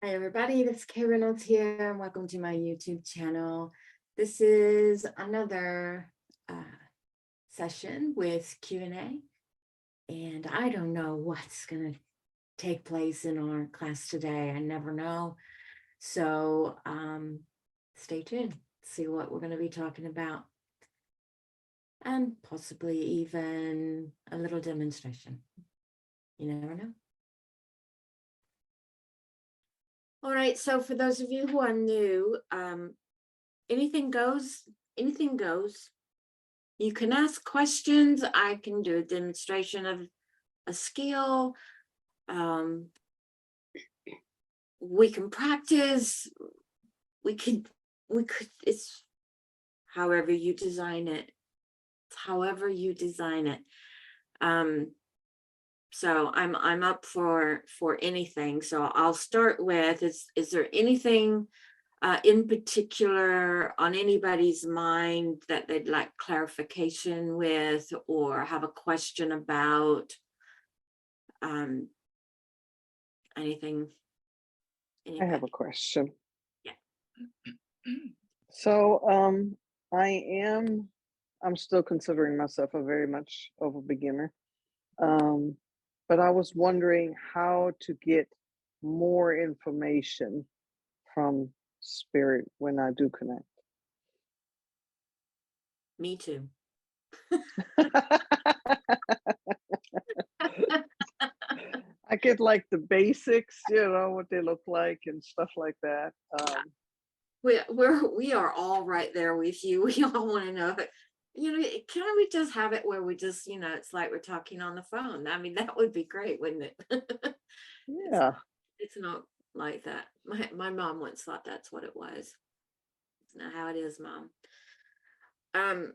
Hi everybody, this is Reynolds here, and welcome to my YouTube channel. This is another session with Q&A, and I don't know what's going to take place in our class today. I never know. So stay tuned, see what we're going to be talking about, and possibly even a little demonstration. You never know. All right, so for those of you who are new, anything goes, anything goes. You can ask questions. I can do a demonstration of a skill. We can practice. We could, it's however you design it. It's however you design it. So I'm up for anything. So I'll start with, is there anything in particular on anybody's mind that they'd like clarification with or have a question about? Anything? I have a question. Yeah. So I'm still considering myself a very much of a beginner. But I was wondering how to get more information from spirit when I do connect. Me too. I get like the basics, what they look like and stuff like that. We are all right there with you. We all want to know it. Can we just have it where we just, it's like we're talking on the phone. I mean, that would be great, wouldn't it? Yeah. It's not like that. My mom once thought that's what it was. It's not how it is, Mom. I'm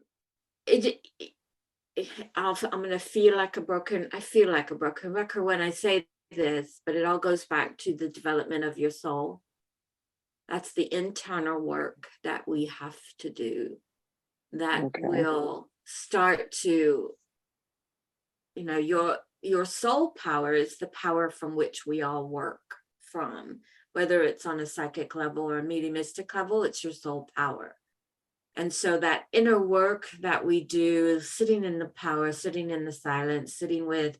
gonna feel like a broken record when I say this, but it all goes back to the development of your soul. That's the internal work that we have to do that will start to, your soul power is the power from which we all work from, whether it's on a psychic level or a mediumistic level, it's your soul power. And so that inner work that we do, sitting in the power, sitting in the silence, sitting with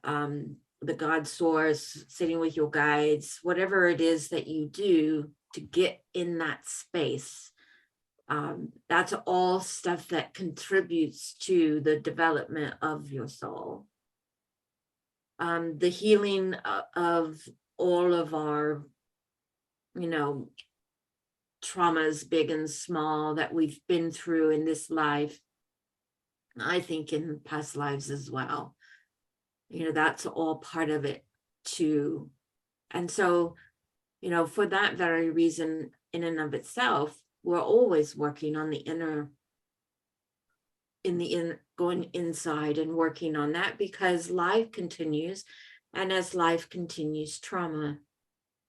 the God source, sitting with your guides, whatever it is that you do to get in that space, that's all stuff that contributes to the development of your soul. The healing of all of our, traumas, big and small, that we've been through in this life, I think in past lives as well. That's all part of it too. And so, for that very reason, in and of itself, we're always working on the inner, going inside and working on that, because life continues. And as life continues, trauma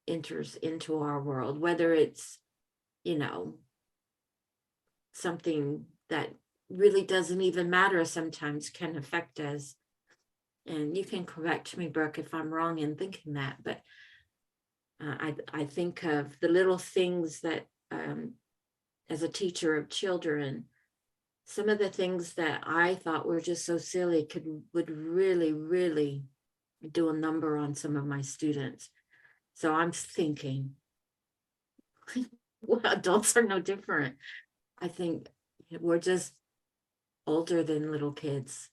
enters into our world, whether it's, something that really doesn't even matter sometimes can affect us. And you can correct me, Brooke, if I'm wrong in thinking that, but I think of the little things that, as a teacher of children, some of the things that I thought were just so silly would really, really do a number on some of my students. So I'm thinking, well, adults are no different. I think we're just older than little kids.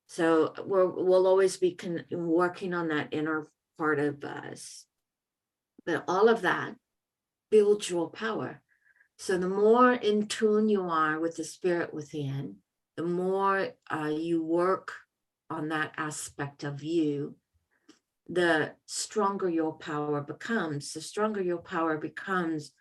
So we'll always be working on that inner part of us. But all of that builds your power. So the more in tune you are with the spirit within, the more you work on that aspect of you, the stronger your power becomes. The stronger your power becomes,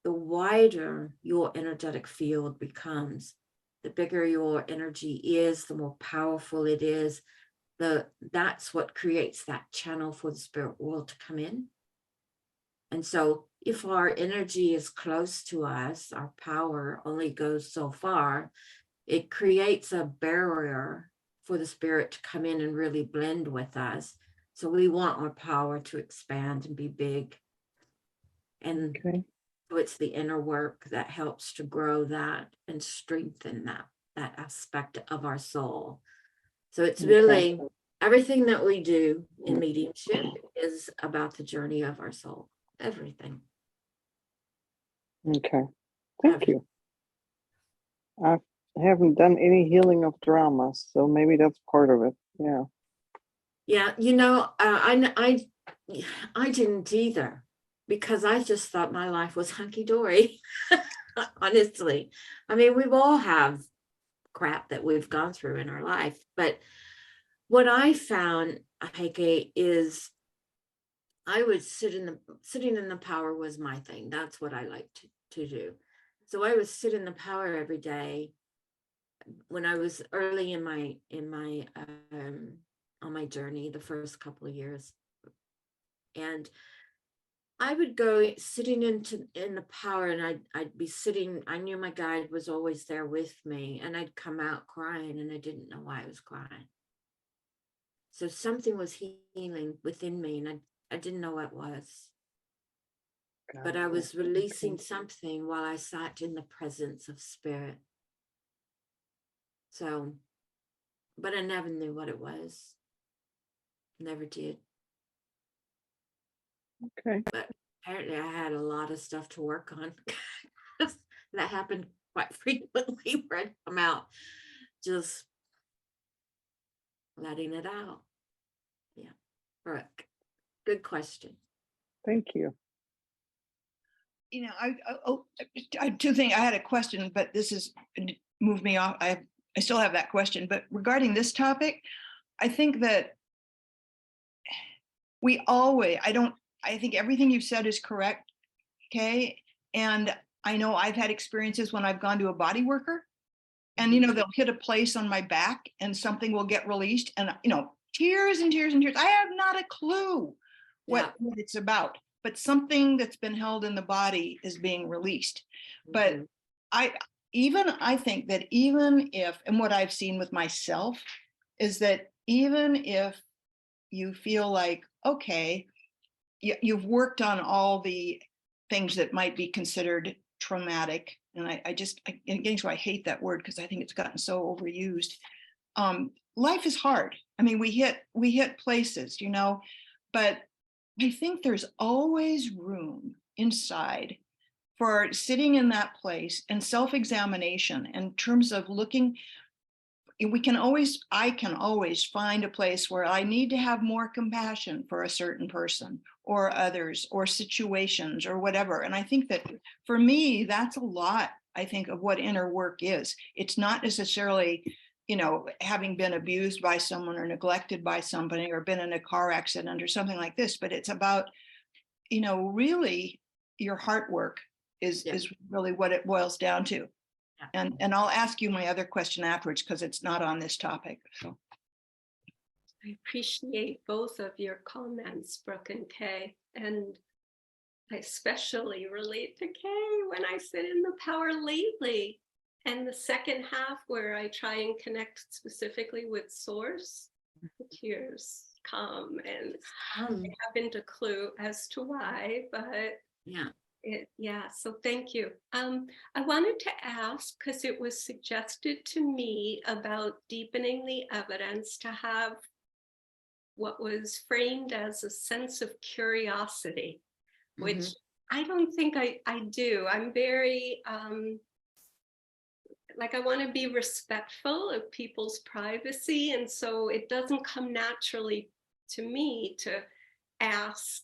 the wider your energetic field becomes. The bigger your energy is, the more powerful it is. That's what creates that channel for the spirit world to come in. And so if our energy is close to us, our power only goes so far. It creates a barrier for the spirit to come in and really blend with us. So we want our power to expand and be big. And Okay. so it's the inner work that helps to grow that and strengthen that aspect of our soul. So it's Okay. really everything that we do in mediumship is about the journey of our soul. Everything. Okay. Thank Everything. you. I haven't done any healing of trauma, so maybe that's part of it. Yeah. Yeah, I didn't either, because I just thought my life was hunky-dory. Honestly, I mean, we've all have crap that we've gone through in our life, but what I found, Heike, is I would sitting in the power was my thing. That's what I like to do. So I would sit in the power every day when I was early in my on my journey, the first couple of years. And I would go sitting in the power, and I'd be sitting. I knew my guide was always there with me, and I'd come out crying, and I didn't know why I was crying. So something was healing within me, and I didn't know what it was. But I was releasing something while I sat in the presence of spirit. So, but I never knew what it was. Never did. Okay. But apparently I had a lot of stuff to work on. That happened quite frequently, where I'd come out just letting it out. Yeah. Brooke, good question. Thank you. You know, I two things. I had a question, but this has moved me off. I still have that question, but regarding this topic, I think that I think everything you've said is correct. Okay. And I know I've had experiences when I've gone to a body worker, and, you know, they'll hit a place on my back and something will get released, and, you know, tears and tears and tears. I have not a clue what it's about, but something that's been held in the body is being released. But I think that even if, and what I've seen with myself is that even if you feel like, okay, you've worked on all the things that might be considered traumatic, and again, so I hate that word because I think it's gotten so overused. Life is hard. I mean, we hit places, you know, but I think there's always room inside for sitting in that place and self-examination in terms of looking. I can always find a place where I need to have more compassion for a certain person or others or situations or whatever. And I think that for me, that's a lot, I think, of what inner work is. It's not necessarily, you know, having been abused by someone or neglected by somebody or been in a car accident or something like this, but it's about, you know, really your heart work is really what it boils down to. And I'll ask you my other question afterwards because it's not on this topic. So I appreciate both of your comments, Brooke and Kay, and I especially relate to Kay when I sit in the power lately. And the second half where I try and connect specifically with source, the tears come, and I haven't a clue as to why, but so thank you. I wanted to ask, because it was suggested to me about deepening the evidence to have what was framed as a sense of curiosity, which I don't think I do. I'm very, I want to be respectful of people's privacy. And so it doesn't come naturally to me to ask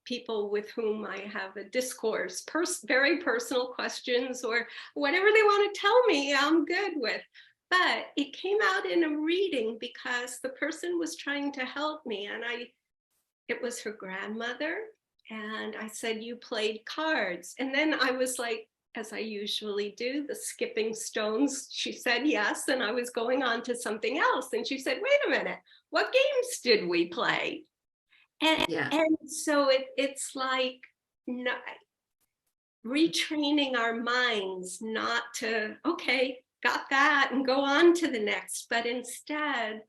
people with whom I have a discourse, very personal questions or whatever they want to tell me, I'm good with. But it came out in a reading because the person was trying to help me, and it was her grandmother, and I said, you played cards. And then I was like, as I usually do, the skipping stones. She said yes, and I was going on to something else. And she said, wait a minute, what games did we play? And so it's like retraining our minds not to, okay, got that, and go on to the next, but instead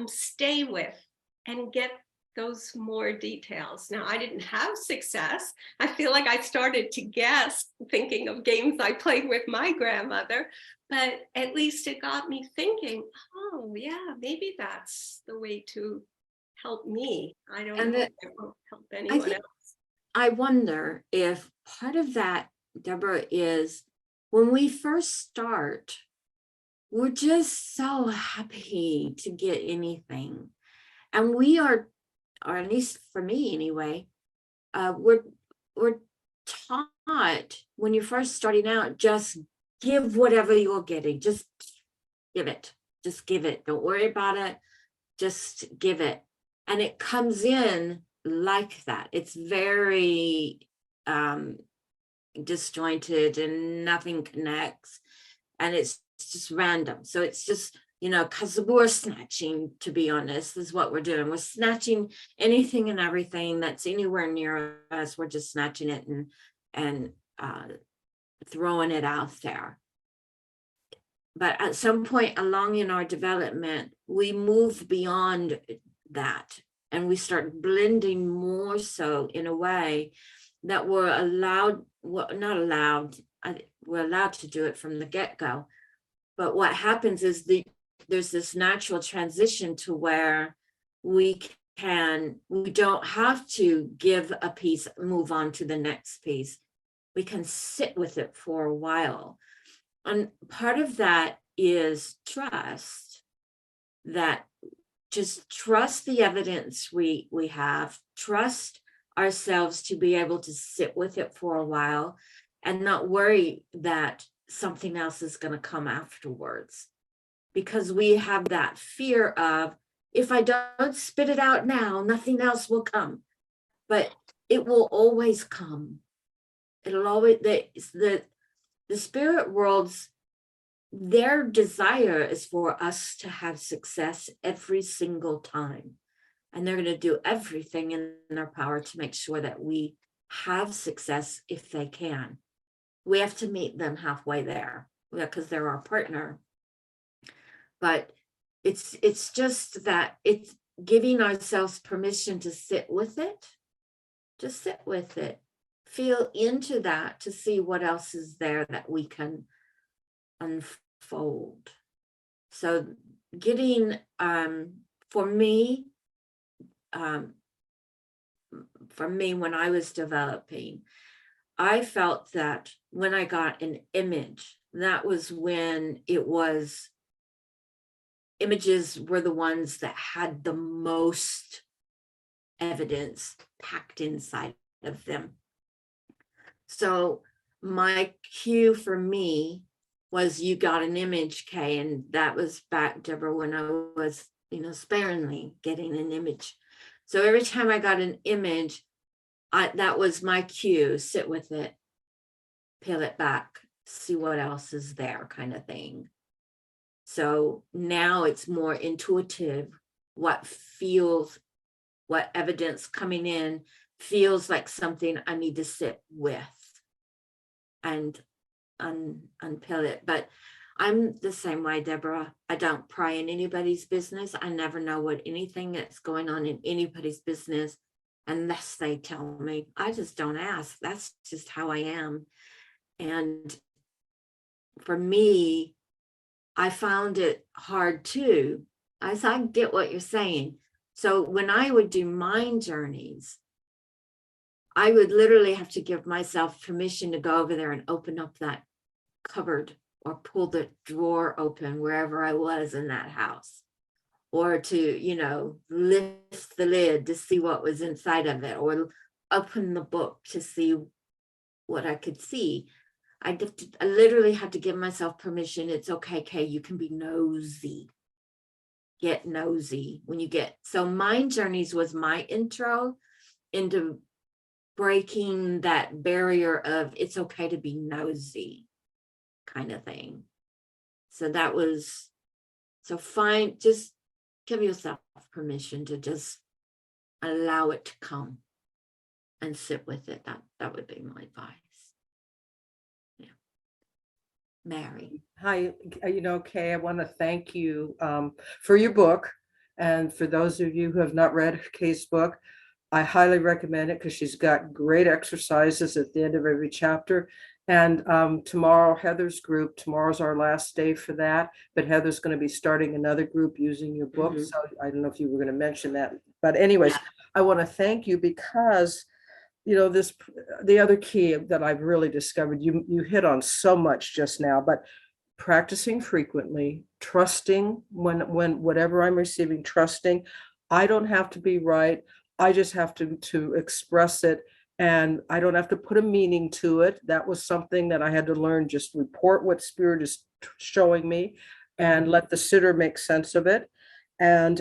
stay with and get those more details. Now, I didn't have success. I feel like I started to guess, thinking of games I played with my grandmother, but at least it got me thinking, oh yeah, maybe that's the way to help me. I don't And know if it- it will help I anyone think else. I wonder if part of that, Deborah, is when we first start, we're just so happy to get anything. And we are, or at least for me anyway, we're taught when you're first starting out, just give whatever you're getting, just give it, just give it. Don't worry about it, just give it. And it comes in like that. It's very disjointed and nothing connects. And it's just random. So it's just, because we're snatching, to be honest, is what we're doing. We're snatching anything and everything that's anywhere near us. We're just snatching it and throwing it out there. But at some point along in our development, we move beyond that and we start blending more so in a way that we're allowed, well, not allowed, we're allowed to do it from the get-go. But what happens is there's this natural transition to where we don't have to give a piece, move on to the next piece. We can sit with it for a while. And part of that is trust, that just trust the evidence we have, trust ourselves to be able to sit with it for a while and not worry that something else is going to come afterwards. Because we have that fear of, if I don't spit it out now, nothing else will come. But it will always come. It'll always, the spirit worlds, their desire is for us to have success every single time. And they're going to do everything in their power to make sure that we have success if they can. We have to meet them halfway there because they're our partner. But it's just that it's giving ourselves permission to sit with it. Just sit with it. Feel into that to see what else is there that we can unfold. So getting, for me, when I was developing, I felt that when I got an image, that was when images were the ones that had the most evidence packed inside of them. So my cue for me was, you got an image, Kay, and that was back, Deborah, when I was, sparingly getting an image. So every time I got an image, that was my cue, sit with it, peel it back, see what else is there, kind of thing. So now it's more intuitive, what evidence coming in feels like something I need to sit with and unpeel it. But I'm the same way, Deborah. I don't pry in anybody's business. I never know what anything that's going on in anybody's business unless they tell me. I just don't ask. That's just how I am. And for me, I found it hard too. I get what you're saying. So when I would do mind journeys, I would literally have to give myself permission to go over there and open up that cupboard or pull the drawer open wherever I was in that house, or to, lift the lid to see what was inside of it, or open the book to see what I could see. I literally had to give myself permission. It's okay, Kay, you can be nosy. Get nosy when you get. So Mind Journeys was my intro into breaking that barrier of it's okay to be nosy kind of thing. So that was, just give yourself permission to just allow it to come and sit with it. That would be my advice. Mary. Hi, Kay, I want to thank you for your book And for those of you who have not read Kay's book, I highly recommend it because she's got great exercises at the end of every chapter. And tomorrow, Heather's group, tomorrow's our last day for that, but Heather's going to be starting another group using your book. Mhm. So I don't know if you were going to mention that, but anyways, Yeah. I want to thank you because, you know, the other key that I've really discovered, you hit on so much just now, but practicing frequently, trusting when whatever I'm receiving, trusting. I don't have to be right. I just have to express it, and I don't have to put a meaning to it. That was something that I had to learn. Just report what spirit is showing me, and let the sitter make sense of it. And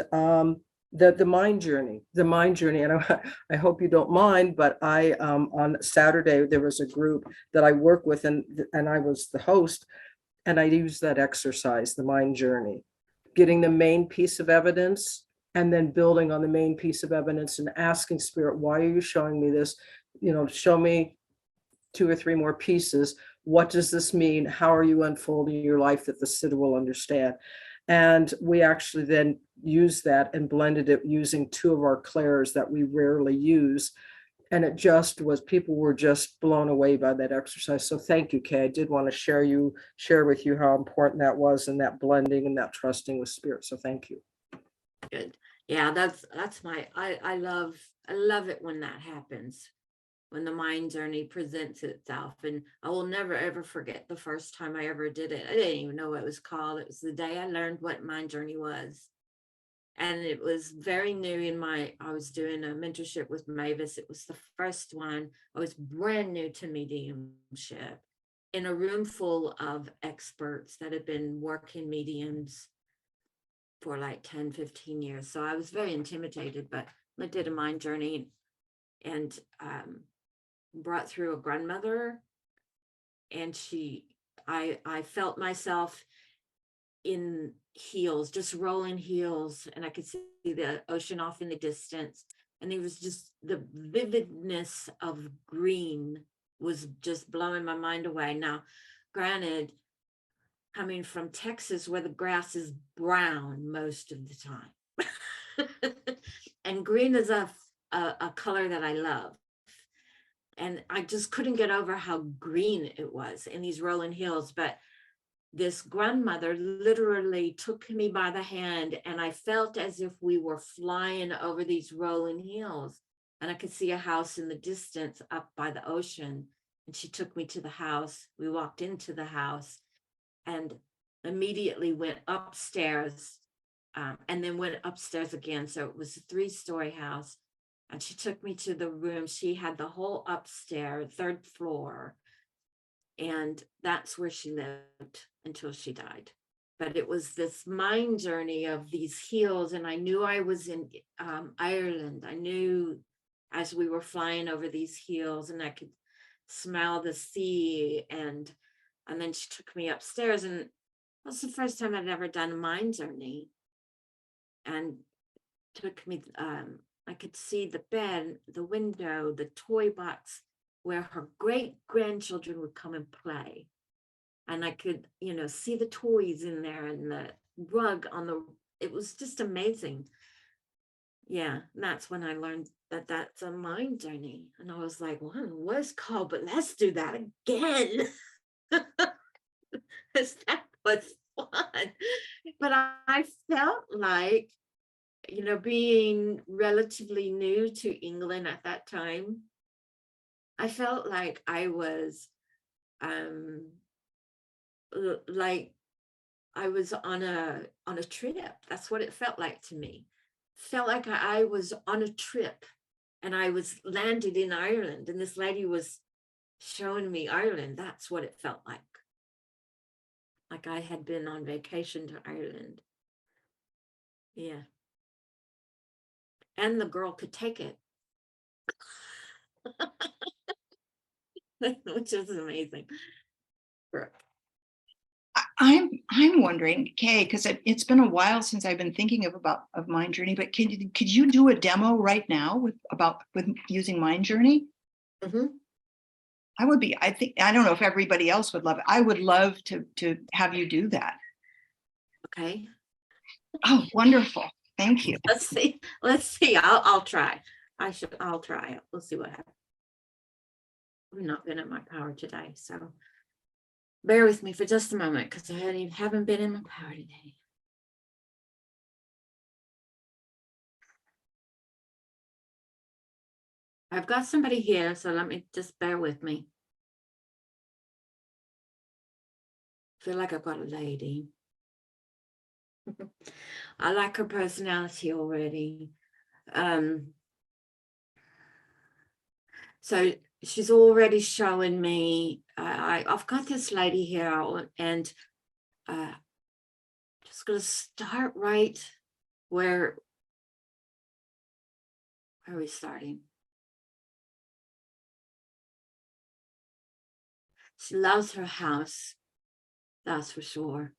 the mind journey, and I hope you don't mind, but I on Saturday there was a group that I work with, and I was the host, and I used that exercise, the mind journey, getting the main piece of evidence and then building on the main piece of evidence and asking spirit, why are you showing me this? You know, show me 2 or 3 more pieces. What does this mean? How are you unfolding your life that the sitter will understand? And we actually then used that and blended it using 2 of our clairs that we rarely use. And it just was, people were just blown away by that exercise. So thank you, Kay. I did want to share with you how important that was, and that blending and that trusting with spirit. So thank you. Good. Yeah, that's I love it when that happens, when the mind journey presents itself. And I will never ever forget the first time I ever did it. I didn't even know what it was called. It was the day I learned what mind journey was. And it was very new I was doing a mentorship with Mavis. It was the first one. I was brand new to mediumship in a room full of experts that had been working mediums for like 10, 15 years. So I was very intimidated, but I did a mind journey and brought through a grandmother. And I felt myself in heels, just rolling heels, and I could see the ocean off in the distance. And it was just the vividness of green was just blowing my mind away. Now, granted, coming from Texas where the grass is brown most of the time. And green is a color that I love. And I just couldn't get over how green it was in these rolling hills. But this grandmother literally took me by the hand, and I felt as if we were flying over these rolling hills. And I could see a house in the distance up by the ocean. And she took me to the house. We walked into the house and immediately went upstairs, and then went upstairs again. So it was a 3-story house. And she took me to the room. She had the whole upstairs, 3rd floor. And that's where she lived until she died. But it was this mind journey of these hills. And I knew I was in Ireland. I knew as we were flying over these hills, and I could smell the sea. And then she took me upstairs, and that was the first time I'd ever done a mind journey. And took me, I could see the bed, the window, the toy box where her great grandchildren would come and play. And I could, see the toys in there and the rug it was just amazing. Yeah, that's when I learned that that's a mind journey. And I was like, well, I don't know what it's called, but let's do that again. Because that was fun. But I felt like, being relatively new to England at that time, I felt like I was like I was on a trip. That's what it felt like to me. Felt like I was on a trip, and I was landed in Ireland, and this lady was showing me Ireland. That's what it felt like. Like I had been on vacation to Ireland. Yeah. And the girl could take it. Which is amazing. I'm wondering, Kay, because it's been a while since I've been thinking of Mind Journey, but could you do a demo right now with using Mind Journey? Mm-hmm. I don't know if everybody else would love it. I would love to have you do that. Okay. Oh, wonderful. Thank you. Let's see. I'll try. I'll try it. We'll see what happens. I've not been in my power today, so bear with me for just a moment because I haven't been in my power today. I've got somebody here, so let me just bear with me. I feel like I've got a lady. I like her personality already. So she's already showing me, I've got this lady here, and just gonna start right where are we starting? She loves her house, that's for sure.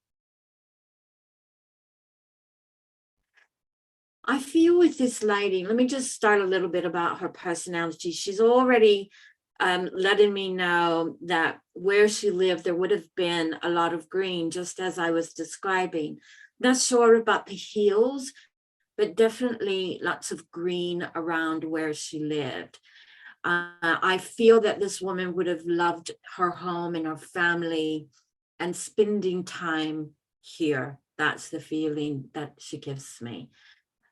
I feel with this lady, let me just start a little bit about her personality. She's already letting me know that where she lived, there would have been a lot of green, just as I was describing. Not sure about the hills, but definitely lots of green around where she lived. I feel that this woman would have loved her home and her family and spending time here. That's the feeling that she gives me.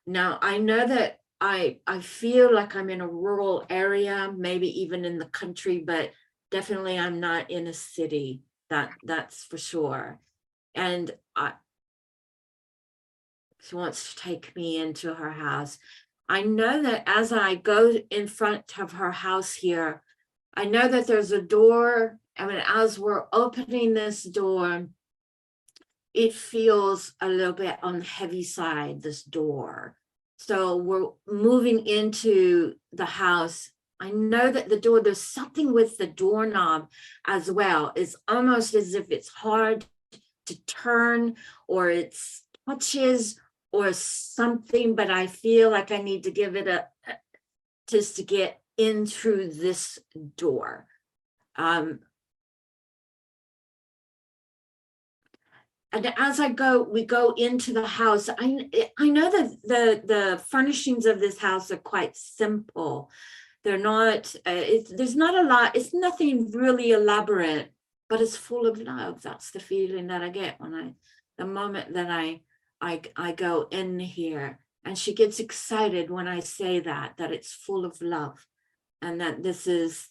Now, I know that I feel like I'm in a rural area, maybe even in the country, but definitely I'm not in a city. That's for sure. And she wants to take me into her house. I know that as I go in front of her house here, I know that there's a door. I mean, as we're opening this door, it feels a little bit on the heavy side, this door. So we're moving into the house. I know that the door, there's something with the doorknob as well. It's almost as if it's hard to turn, or it's touches or something, but I feel like I need to give it just to get in through this door. And as we go into the house, I know that the furnishings of this house are quite simple. They're not, there's not a lot, it's nothing really elaborate, but it's full of love. That's the feeling that I get when the moment that I go in here, and she gets excited when I say that it's full of love, and that this is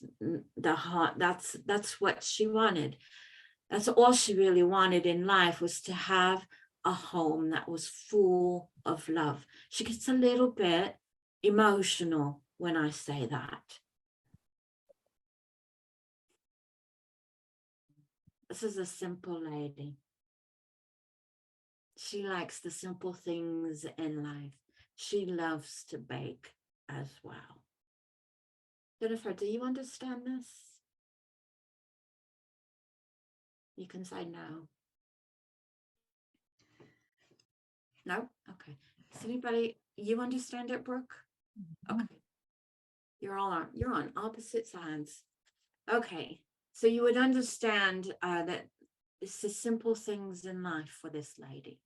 the heart, that's what she wanted. That's all she really wanted in life, was to have a home that was full of love. She gets a little bit emotional when I say that. This is a simple lady. She likes the simple things in life. She loves to bake as well. Jennifer, do you understand this? You can say no. No? Okay. Does anybody, you understand it, Brooke? Okay. You're on opposite sides. Okay. So you would understand that it's the simple things in life for this lady.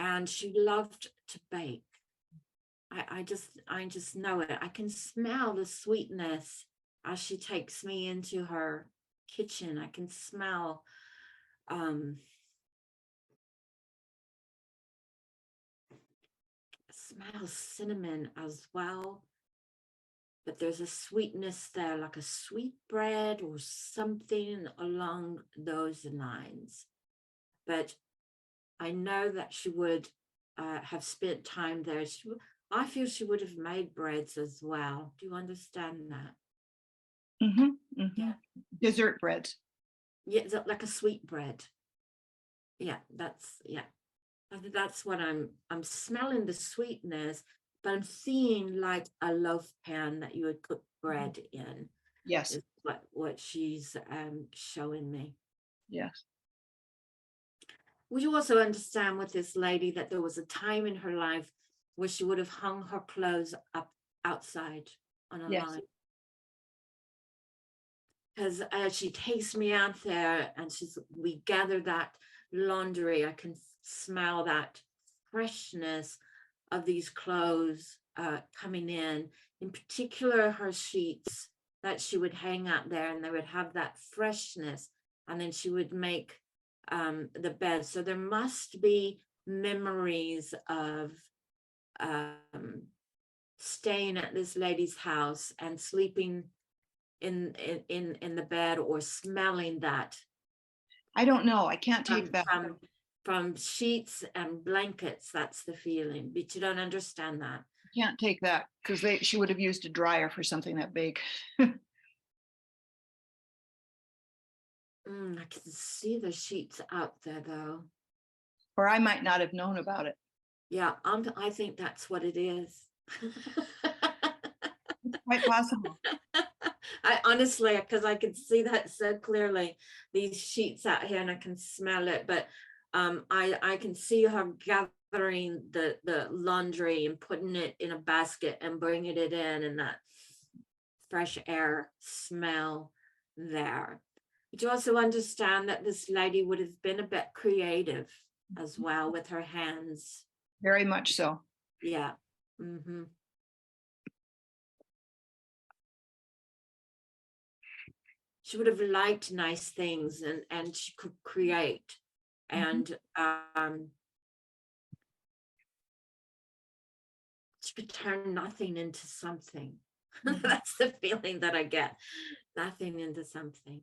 And she loved to bake. I just know it. I can smell the sweetness as she takes me into her kitchen. I can smell cinnamon as well, but there's a sweetness there, like a sweet bread or something along those lines. But I know that she would have spent time there. I feel she would have made breads as well. Do you understand that? Mm-hmm, mm-hmm. Yeah. Dessert breads. Yeah, like a sweet bread. Yeah, I think that's what I'm smelling, the sweetness, but I'm seeing like a loaf pan that you would cook bread in. Yes. Is what she's showing me. Yes. Would you also understand with this lady that there was a time in her life where she would have hung her clothes up outside on a line? Because as she takes me out there and we gather that laundry, I can smell that freshness of these clothes coming in particular her sheets that she would hang out there, and they would have that freshness, and then she would make the bed. So there must be memories of staying at this lady's house and sleeping in the bed, or smelling that I don't know. I can't take that. from sheets and blankets. That's the feeling, but you don't understand that. Can't take that because she would have used a dryer for something that big. I can see the sheets out there though. Or I might not have known about it. Yeah, I think that's what it is. Quite possible. I honestly, because I can see that so clearly, these sheets out here, and I can smell it. But I can see her gathering the laundry and putting it in a basket and bringing it in, and that fresh air smell there. But you also understand that this lady would have been a bit creative as well with her hands. Very much so. Yeah. Mm-hmm. She would have liked nice things, and she could create, and she could turn nothing into something. That's the feeling that I get. Nothing into something.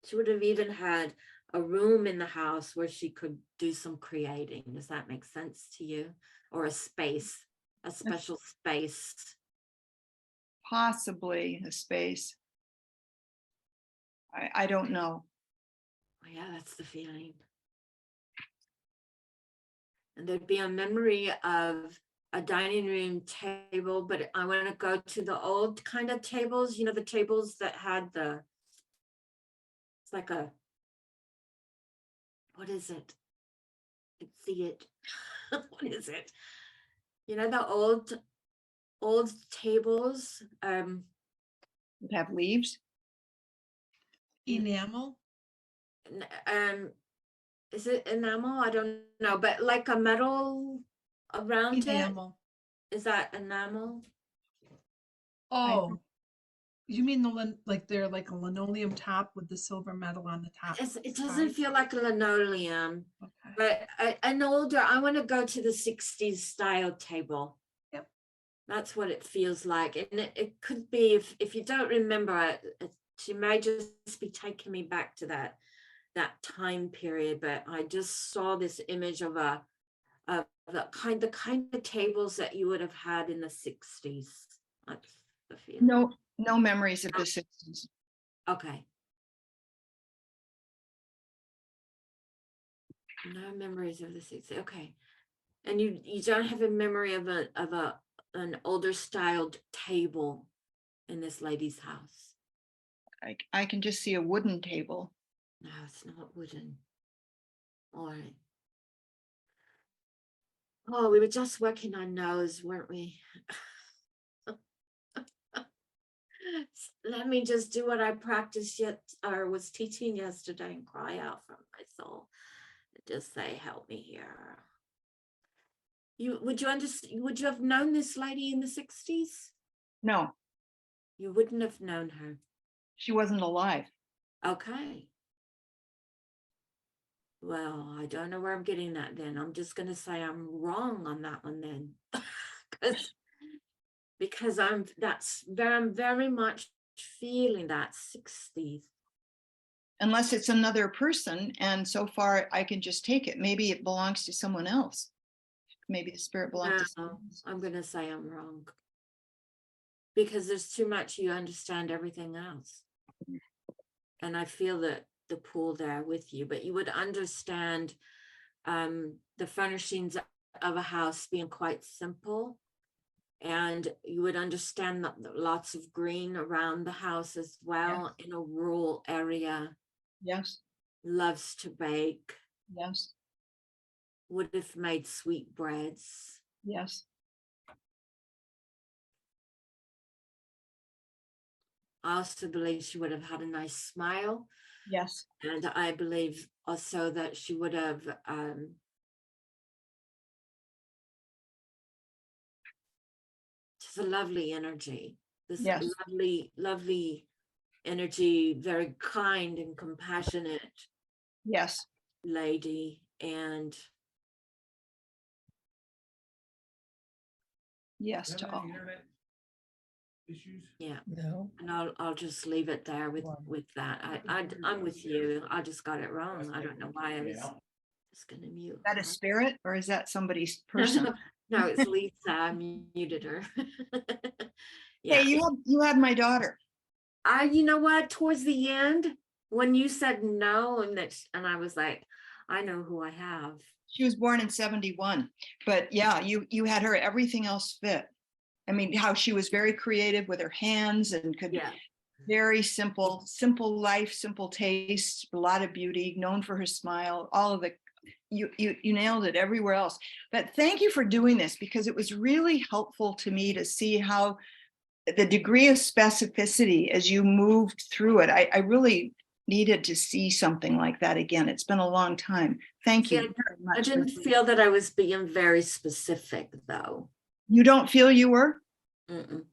She would have even had a room in the house where she could do some creating. Does that make sense to you? Or a space, a special space. Possibly a space. I don't know. Yeah, that's the feeling. And there'd be a memory of a dining room table, but I want to go to the old kind of tables, you know, the tables that had it's like what is it? I can see it. What is it? You know, the old tables. Would have leaves. Enamel? Is it enamel? I don't know, but like a metal around Enamel. it. Is that enamel? Oh, you mean like they're like a linoleum top with the silver metal on the top? It doesn't feel like a linoleum, Okay. but an older, I want to go to the 60s style table. Yep. That's what it feels like. And it could be, if you don't remember it, she may just be taking me back to that time period, but I just saw this image of the kind of tables that you would have had in the 60s. That's the feeling. No memories of the 60s. Okay. No memories of the 60s. Okay. And you don't have a memory of an older styled table in this lady's house. I can just see a wooden table. No, it's not wooden. All right. Oh, we were just working on nose, weren't we? Let me just do what I practiced or was teaching yesterday, and cry out from my soul. Just say, help me here. Would you have known this lady in the 60s? No, You wouldn't have known her. she wasn't alive. Okay. Well, I don't know where I'm getting that then. I'm just going to say I'm wrong on that one then. because I'm very much feeling that 60s. Unless it's another person, and so far I can just take it. Maybe it belongs to someone else. Maybe the spirit belongs to someone No, else. I'm going to say I'm wrong. Because there's too much, you understand everything else. And I feel that the pool there with you, but you would understand the furnishings of a house being quite simple. And you would understand that lots of green around the house as well, in a rural area. Yes, Loves to bake, yes, would have made sweet breads. yes. I also believe she would have had a nice smile. Yes, And I believe also that she would have just a lovely energy. This Yes. lovely energy, very kind and compassionate Yes. lady. And Yes to all. yeah, No. and I'll just leave it there with that. I'm with you. I just got it wrong. I don't know why I was just gonna mute. Is that a her. spirit or is that somebody's person? No, it's Lisa. I muted her. Hey, Yeah. you had my daughter. You know what? Towards the end, when you said no, and I was like, I know who I have. She was born in 71, but yeah, you had her, everything else fit. I mean, how she was very creative with her hands and could Yeah. very simple life, simple taste, a lot of beauty, known for her smile, all of the, you nailed it everywhere else. But thank you for doing this, because it was really helpful to me to see how the degree of specificity as you moved through it. I really needed to see something like that again. It's been a long time. Thank you Yeah, very much. I didn't feel that I was being very specific, though. You don't feel you were? Mm-mm.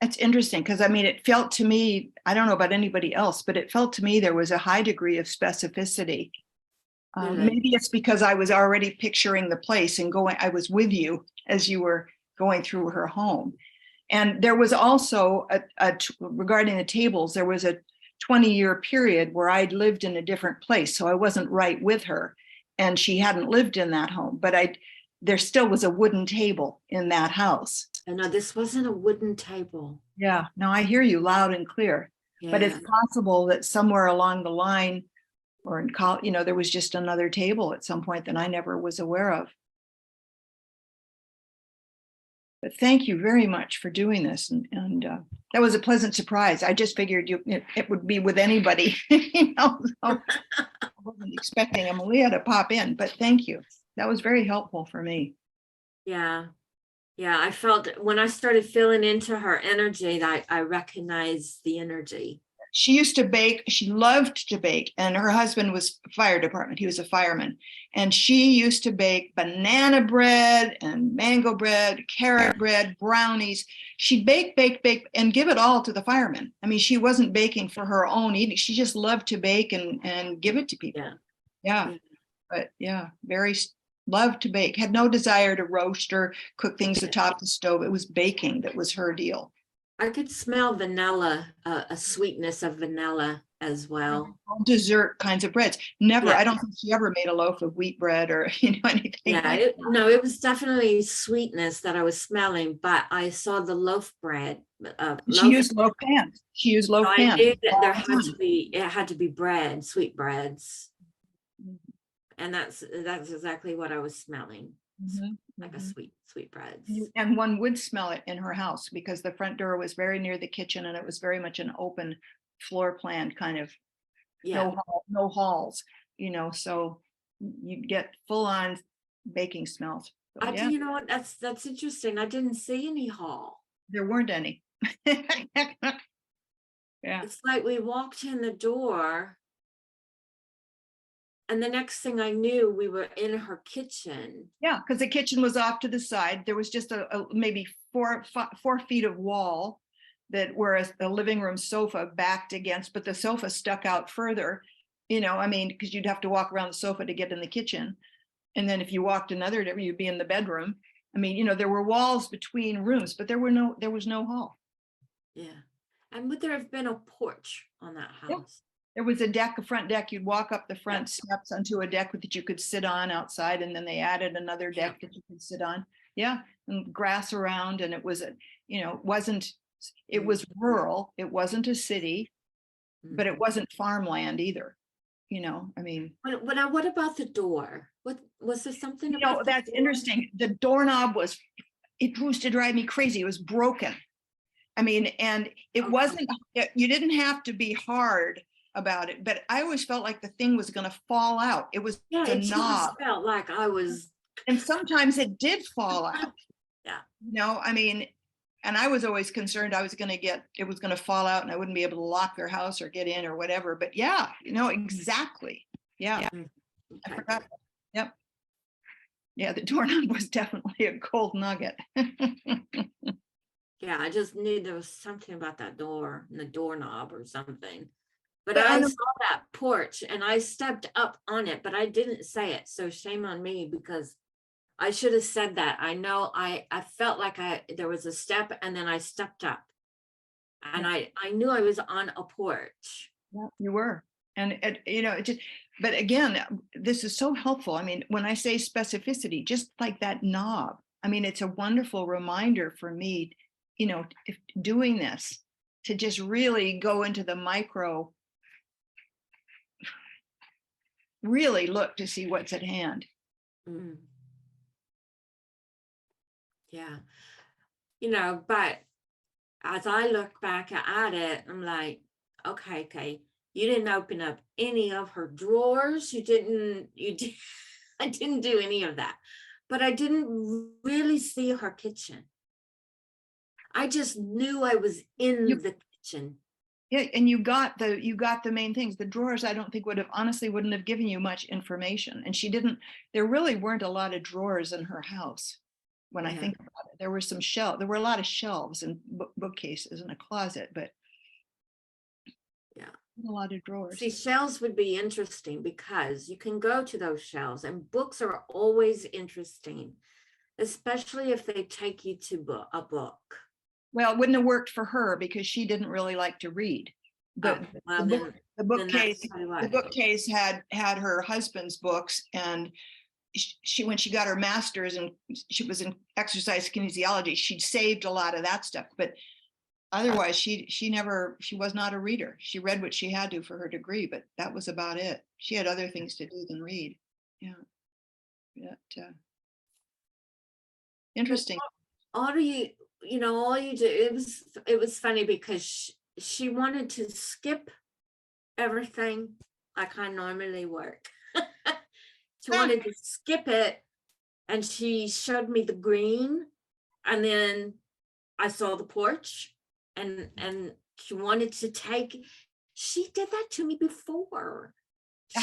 It's interesting, because I mean, it felt to me, I don't know about anybody else, but it felt to me there was a high degree of specificity. Really? Maybe it's because I was already picturing the place and I was with you as you were going through her home. And there was also, regarding the tables, there was a 20-year period where I'd lived in a different place. So I wasn't right with her, and she hadn't lived in that home, but there still was a wooden table in that house. And no, this wasn't a wooden table. Yeah, no, I hear you loud and clear. But Yeah. it's possible that somewhere along the line, or in college, there was just another table at some point that I never was aware of. But thank you very much for doing this, and that was a pleasant surprise. I just figured it would be with anybody, so I wasn't expecting Amelia to pop in. But thank you. That was very helpful for me. Yeah. Yeah, I felt when I started feeling into her energy that I recognized the energy. She used to bake. She loved to bake, and her husband was fire department. He was a fireman, and she used to bake banana bread and mango bread, carrot bread, brownies. She'd bake, and give it all to the firemen. I mean, she wasn't baking for her own eating. She just loved to bake and give it to people. Yeah. But yeah, very loved to bake. Had no desire to roast or cook things atop the stove. It was baking that was her deal. I could smell vanilla, a sweetness of vanilla as well. Dessert kinds of breads. Never, Yeah. I don't think she ever made a loaf of wheat bread or anything. Yeah, like that. no, it was definitely sweetness that I was smelling, but I saw the loaf bread. She used loaf pans. She used loaf So I pans. knew that all there the had time. to be, it had to be bread, sweet breads. And that's exactly what I was smelling, Mhm, like a mhm. sweet breads. And one would smell it in her house because the front door was very near the kitchen, and it was very much an open floor plan kind of, Yeah, no halls, so you'd get full on baking smells. So, I do. You know what? That's interesting. I didn't see any hall. there weren't any. Yeah. It's like we walked in the door, and the next thing I knew, we were in her kitchen. Yeah, because the kitchen was off to the side. There was just a maybe 4 feet of wall that where a living room sofa backed against, but the sofa stuck out further, I mean, because you'd have to walk around the sofa to get in the kitchen. And then if you walked another, you'd be in the bedroom. I mean, there were walls between rooms, but there was no hall. Yeah. And would there have been a porch on that Yeah. house? There was a front deck. You'd walk up the front steps onto a deck that you could sit on outside, and then they added another deck that you could sit on. Yeah, and grass around, and it was it was rural. It wasn't a city, but it wasn't farmland either. I mean, What about the door? What was there something about that's door? interesting. The doorknob it used to drive me crazy. It was broken. I mean, and it wasn't, you didn't have to be hard about it, but I always felt like the thing was going to fall out. It was a It just knob. felt like I was. And sometimes it did fall out. Yeah. I mean, and I was always concerned it was going to fall out and I wouldn't be able to lock their house or get in or whatever. But yeah, exactly. Yeah. I Okay. forgot. Yep. Yeah, the doorknob was definitely a gold nugget. Yeah, I just knew there was something about that door and the doorknob or something. But But I on saw that porch and I stepped up on it, but I didn't say it. So shame on me because I should have said that. I know I felt like there was a step and then I stepped up. And I knew I was on a porch. Yeah, you were. And it just, but again, this is so helpful. I mean, when I say specificity, just like that knob, I mean, it's a wonderful reminder for me, if doing this, to just really go into the micro, really look to see what's at hand. Mm. Yeah. But as I look back at it, I'm like, okay, you didn't open up any of her drawers. I didn't do any of that. But I didn't really see her kitchen. I just knew I was in the kitchen. Yeah, and you got the main things. The drawers, I don't think wouldn't have given you much information. And there really weren't a lot of drawers in her house. When I think about it, there were a lot of shelves and bookcases and a closet, but yeah, a lot of drawers. See, shelves would be interesting because you can go to those shelves and books are always interesting, especially if they take you to a book. Well, it wouldn't have worked for her because she didn't really like to read. The bookcase had her husband's books, and she when she got her master's and she was in exercise kinesiology, she'd saved a lot of that stuff. But otherwise, she was not a reader. She read what she had to for her degree, but that was about it. She had other things to do than read. Yeah. Interesting. All you do, it was funny because she wanted to skip everything like I normally work. She wanted to skip it, and she showed me the green, and then I saw the porch, and she wanted to she did that to me before. The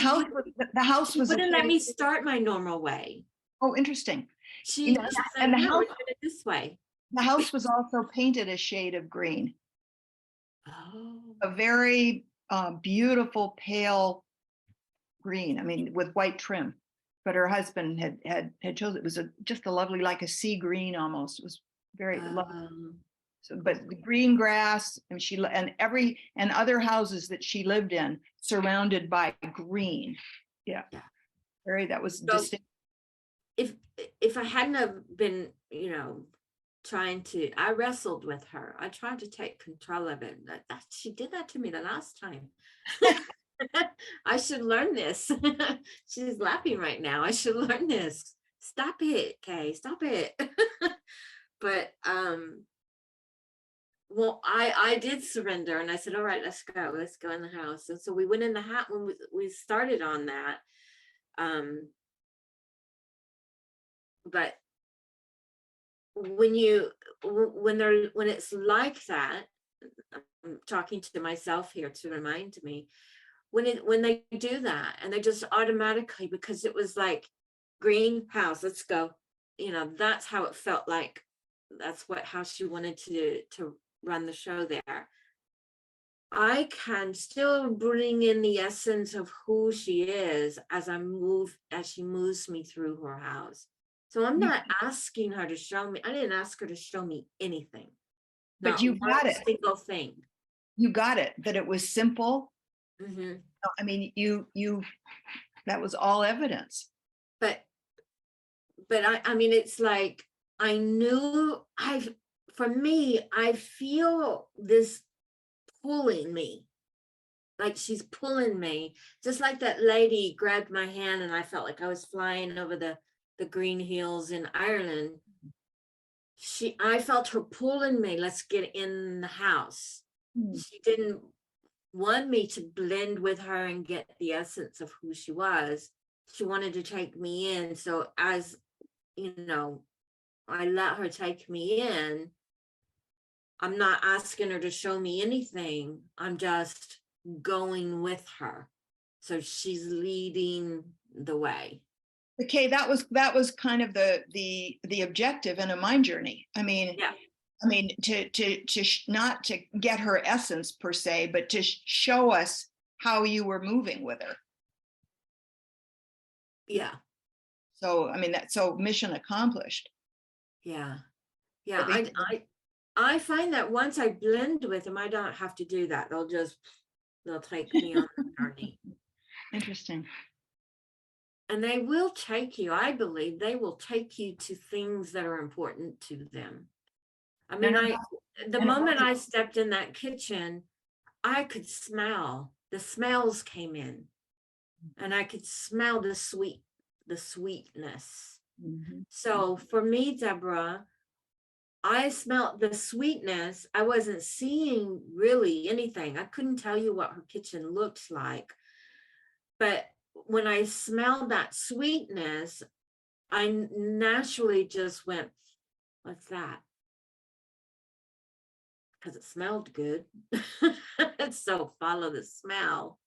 house was wouldn't let me start my normal way. Oh, interesting. She said, and the no, house, we're doing it this way. The house was also painted a shade of green. Oh. A very beautiful pale green. I mean, with white trim. But her husband had chosen it. Was just a lovely, like a sea green almost. It was very lovely. So, but the green grass, and and other houses that she lived in surrounded by green. Yeah. That was distinct. If I hadn't have been, I wrestled with her. I tried to take control of it. She did that to me the last time. I should learn this. She's laughing right now. I should learn this. Stop it, Kay. Stop it. But well, I did surrender, and I said, all right, let's go in the house. And so we went in the house when we started on that. But when it's like that, I'm talking to myself here to remind me, when they do that and they just automatically, because it was like greenhouse, let's go, that's how it felt like. That's how she wanted to run the show there. I can still bring in the essence of who she is as she moves me through her house. So I'm not asking her to show me. I didn't ask her to show me anything. But you got it. Single thing. You got it. That it was simple. Mm-hmm. I mean, that was all evidence. But I mean, it's like I knew for me, I feel this pulling me. Like she's pulling me, just like that lady grabbed my hand and I felt like I was flying over the green hills in Ireland. I felt her pulling me. Let's get in the house. She didn't want me to blend with her and get the essence of who she was. She wanted to take me in. So as I let her take me in. I'm not asking her to show me anything. I'm just going with her. So she's leading the way. Okay, that was kind of the objective in a mind journey. I mean, I mean, not to get her essence per se, but to show us how you were moving with her. Yeah, So, I mean, that's so mission accomplished. yeah, yeah. At least- I find that once I blend with them, I don't have to do that. They'll take me on the journey. Interesting. And they will take you, I believe, they will take you to things that are important to them. I mean, the moment I stepped in that kitchen, I could smell, the smells came in. And I could smell the sweetness. Mhm. So for me, Deborah, I smelled the sweetness. I wasn't seeing really anything. I couldn't tell you what her kitchen looked like. But when I smelled that sweetness, I naturally just went, what's that? Because it smelled good. So follow the smell.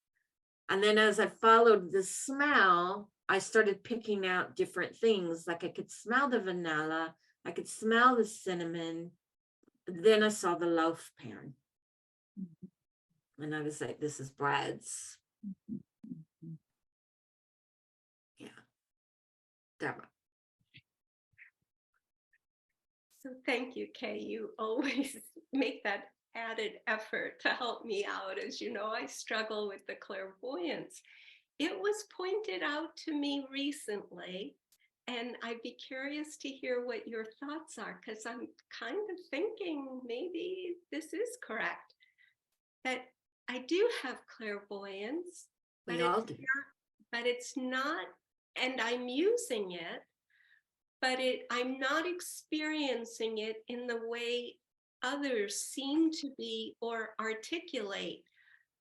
And then as I followed the smell, I started picking out different things. Like I could smell the vanilla, I could smell the cinnamon. Then I saw the loaf pan. And I was like, this is Brad's. Yeah. Deborah. So thank you, Kay. You always make that added effort to help me out. As you know, I struggle with the clairvoyance. It was pointed out to me recently, and I'd be curious to hear what your thoughts are, because I'm kind of thinking maybe this is correct, that I do have clairvoyance, but We all do. it's not, and I'm using it, but I'm not experiencing it in the way others seem to be or articulate.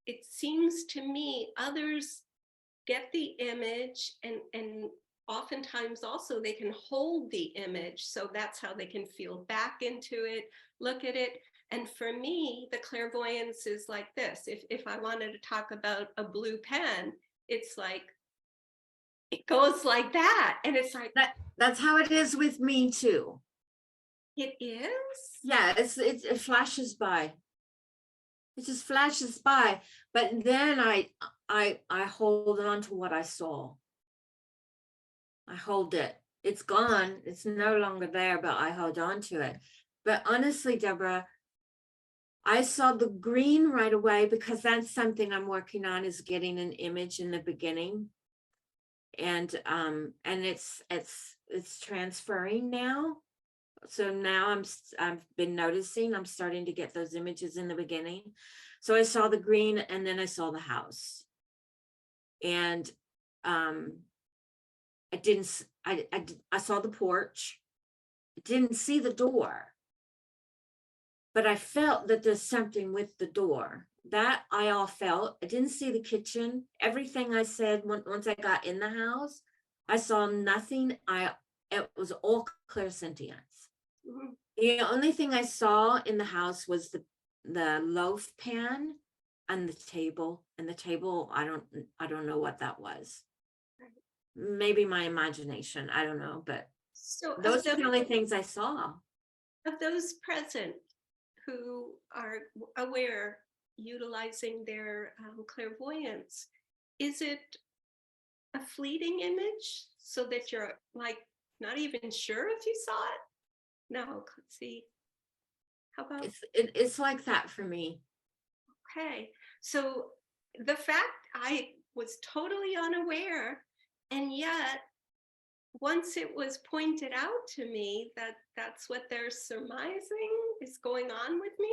It seems to me others get the image, and oftentimes also they can hold the image, so that's how they can feel back into it, look at it. And for me, the clairvoyance is like this. If I wanted to talk about a blue pen, it's like it goes like that, and it's like That's how it is with me too. it is. Yeah, it flashes by. It just flashes by. But then I hold on to what I saw. I hold it. It's gone. It's no longer there, but I hold on to it. But honestly, Deborah, I saw the green right away, because that's something I'm working on, is getting an image in the beginning. And it's transferring now. So now I've been noticing I'm starting to get those images in the beginning. So I saw the green, and then I saw the house. And I saw the porch. I didn't see the door. But I felt that there's something with the door. That I all felt. I didn't see the kitchen. Everything I said once I got in the house, I saw nothing. It was all clairsentience. Mhm. The only thing I saw in the house was the loaf pan and the table. And the table, I don't know what that was. Maybe my imagination. I don't know. But So those are the only things I saw. of those present who are aware, utilizing their clairvoyance, is it a fleeting image so that you're like not even sure if you saw it? No, let's see. How about, It's like that for me. okay. So the fact I was totally unaware, and yet once it was pointed out to me that that's what they're surmising is going on with me,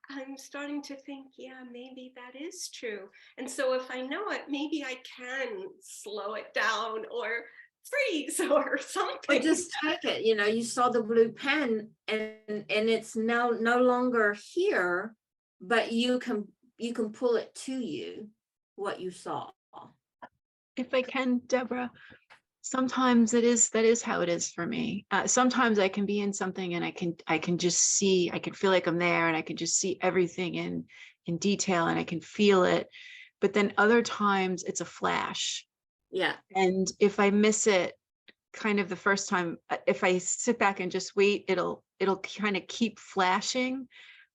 I'm starting to think, yeah, maybe that is true. And so if I know it, maybe I can slow it down or freeze or something. Or just take it, you saw the blue pen, and it's no longer here, but you can pull it to you, what you saw. If I can, Deborah, sometimes that is how it is for me. Sometimes I can be in something and I can just see, I can feel like I'm there, and I can just see everything in detail, and I can feel it. But then other times it's a flash. Yeah. And if I miss it, kind of the first time, if I sit back and just wait, it'll kind of keep flashing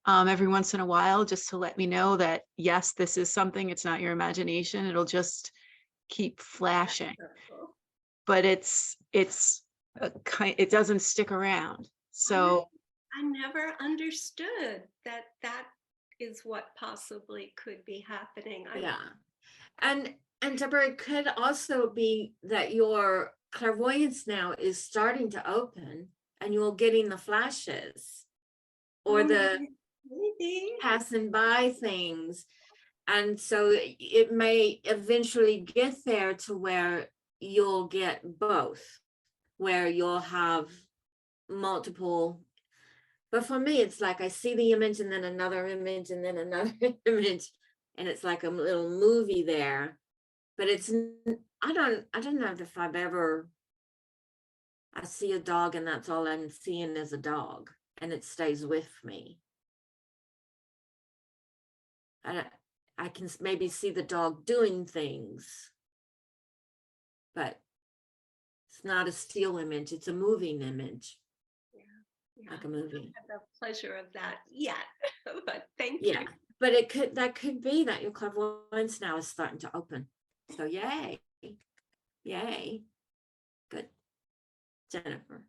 every once in a while, just to let me know that, yes, this is something, it's not your imagination. It'll just keep flashing, but it doesn't stick around. So I never understood that that is what possibly could be happening. Yeah. And Deborah, it could also be that your clairvoyance now is starting to open and you're getting the flashes or the maybe. passing by things. And so it may eventually get there to where you'll get both, where you'll have multiple. But for me, it's like I see the image and then another image and then another image, and it's like a little movie there. But it's, I don't know if I've ever, I see a dog and that's all I'm seeing is a dog and it stays with me. I can maybe see the dog doing things, but it's not a still image, it's a moving image, Yeah. like a movie. I have the pleasure of that yet, but thank Yeah, you. but that could be that your clairvoyance now is starting to open. So yay. Good, Jennifer.